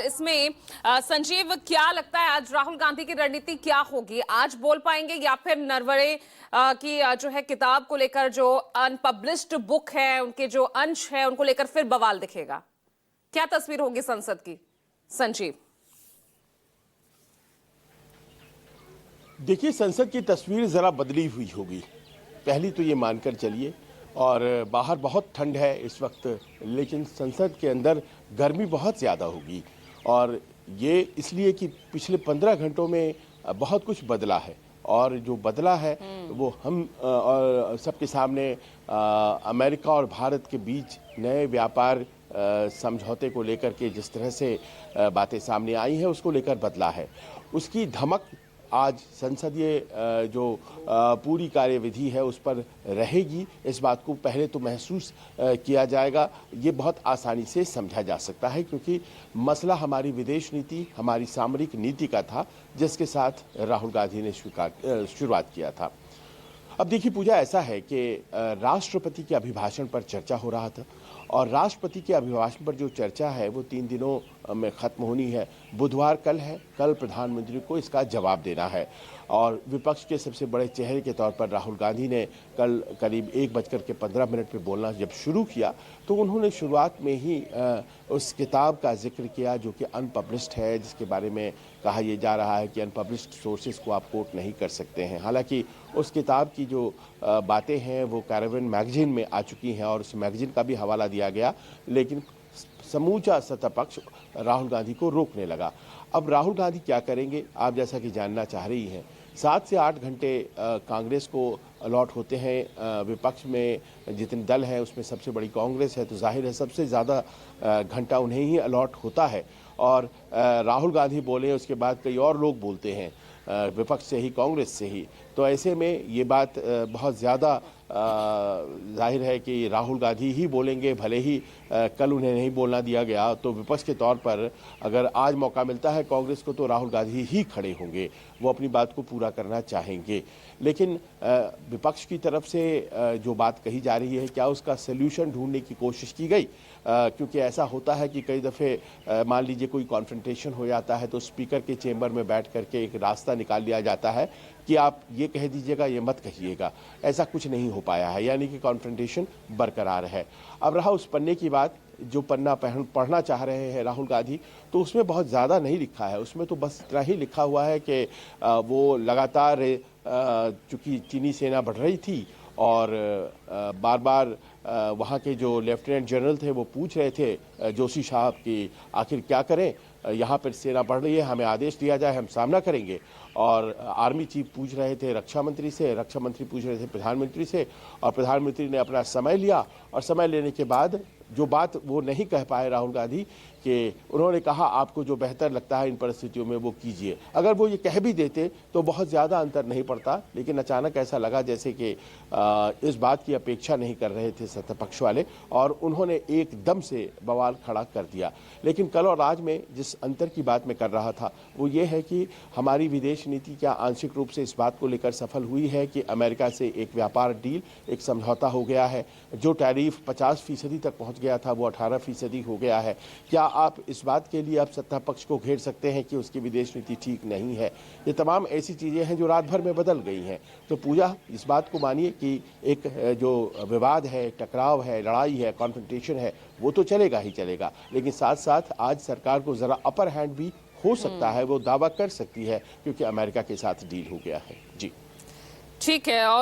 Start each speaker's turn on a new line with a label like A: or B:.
A: इसमें संजीव, क्या लगता है आज राहुल गांधी की रणनीति क्या होगी? आज बोल पाएंगे या फिर नरवरे की जो है किताब को लेकर, जो अनपब्लिश्ड बुक है, उनके जो अंश है, उनको लेकर फिर बवाल दिखेगा? क्या तस्वीर होगी संसद की, संजीव?
B: देखिए, संसद की तस्वीर जरा बदली हुई होगी। पहली तो ये मानकर चलिए, और बाहर बहुत ठंड है इस वक्त, लेकिन संसद के अंदर गर्मी बहुत ज़्यादा होगी। और ये इसलिए कि पिछले 15 घंटों में बहुत कुछ बदला है, और जो बदला है वो हम और सबके सामने अमेरिका और भारत के बीच नए व्यापार समझौते को लेकर के जिस तरह से बातें सामने आई हैं, उसको लेकर बदला है। उसकी धमक आज संसदीय जो पूरी कार्यविधि है उस पर रहेगी। इस बात को पहले तो महसूस किया जाएगा। ये बहुत आसानी से समझा जा सकता है, क्योंकि मसला हमारी विदेश नीति, हमारी सामरिक नीति का था, जिसके साथ राहुल गांधी ने शुरुआत किया था। अब देखिए पूजा, ऐसा है कि राष्ट्रपति के अभिभाषण पर चर्चा हो रहा था, और राष्ट्रपति के अभिभाषण पर जो चर्चा है वो 3 दिनों में ख़त्म होनी है। बुधवार कल है, कल प्रधानमंत्री को इसका जवाब देना है। और विपक्ष के सबसे बड़े चेहरे के तौर पर राहुल गांधी ने कल करीब 1:15 पे बोलना जब शुरू किया, तो उन्होंने शुरुआत में ही उस किताब का जिक्र किया जो कि अनपब्लिश्ड है, जिसके बारे में कहा यह जा रहा है कि अनपब्लिश्ड सोर्सेज को आप कोट नहीं कर सकते हैं। हालांकि उस किताब की जो बातें हैं वो कैरेवन मैगजीन में आ चुकी हैं, और उस मैगजीन का भी हवाला दिया गया, लेकिन समूचा सत्तापक्ष राहुल गांधी को रोकने लगा। अब राहुल गांधी क्या करेंगे, आप जैसा कि जानना चाह रही हैं। 7 से 8 घंटे कांग्रेस को अलॉट होते हैं। विपक्ष में जितने दल हैं उसमें सबसे बड़ी कांग्रेस है, तो जाहिर है सबसे ज़्यादा घंटा उन्हें ही अलॉट होता है। और राहुल गांधी बोले, उसके बाद कई और लोग बोलते हैं, विपक्ष से ही, कांग्रेस से ही। तो ऐसे में ये बात बहुत ज़्यादा जाहिर है कि राहुल गांधी ही बोलेंगे, भले ही कल उन्हें नहीं बोलना दिया गया। तो विपक्ष के तौर पर अगर आज मौका मिलता है कांग्रेस को, तो राहुल गांधी ही खड़े होंगे, वो अपनी बात को पूरा करना चाहेंगे। लेकिन विपक्ष की तरफ से जो बात कही जा रही है, क्या उसका सल्यूशन ढूंढने की कोशिश की गई? क्योंकि ऐसा होता है कि कई दफ़े मान लीजिए कोई कॉन्फ्रंटेशन हो जाता है, तो स्पीकर के चेंबर में बैठ करके एक रास्ता निकाल लिया जाता है कि आप ये कह दीजिएगा, ये मत कहिएगा। ऐसा कुछ नहीं हो पाया है, यानी कि कॉन्फ्रंटेशन बरकरार है। अब रहा उस पन्ने की बात, जो पन्ना पढ़ना चाह रहे हैं राहुल गांधी, तो उसमें बहुत ज़्यादा नहीं लिखा है। उसमें तो बस इतना ही लिखा हुआ है कि वो लगातार चूँकि चीनी सेना बढ़ रही थी, और बार बार वहाँ के जो लेफ्टिनेंट जनरल थे वो पूछ रहे थे जोशी साहब कि आखिर क्या करें, यहाँ पर सेना बढ़ रही है, हमें आदेश दिया जाए, हम सामना करेंगे। और आर्मी चीफ पूछ रहे थे रक्षा मंत्री से, रक्षा मंत्री पूछ रहे थे प्रधानमंत्री से, और प्रधानमंत्री ने अपना समय लिया। और समय लेने के बाद जो बात वो नहीं कह पाए राहुल गांधी, कि उन्होंने कहा आपको जो बेहतर लगता है इन परिस्थितियों में वो कीजिए। अगर वो ये कह भी देते तो बहुत ज़्यादा अंतर नहीं पड़ता, लेकिन अचानक ऐसा लगा जैसे कि इस बात की अपेक्षा नहीं कर रहे थे सत्तापक्ष वाले, और उन्होंने एकदम से बवाल खड़ा कर दिया। लेकिन कल और आज में जिस अंतर की बात मैं कर रहा था वो ये है कि हमारी विदेश नीति क्या आंशिक रूप से इस बात को लेकर सफल हुई है कि अमेरिका से एक व्यापार डील, एक समझौता हो गया है। जो टैरिफ 50% तक पहुँच गया था वो 18% हो गया है। क्या आप इस बात के लिए अब सत्ता पक्ष को घेर सकते हैं कि उसकी विदेश नीति ठीक नहीं है? ये तमाम ऐसी चीज़ें हैं जो रात भर में बदल गई हैं। तो पूजा, इस बात को मानिए कि एक जो विवाद है, टकराव है, लड़ाई है, कॉन्फ्रंटेशन है, वो तो चलेगा ही चलेगा, लेकिन साथ साथ आज सरकार को ज़रा अपर हैंड भी हो सकता है, वो दावा कर सकती है, क्योंकि अमेरिका के साथ डील हो गया है। जी
A: ठीक है। और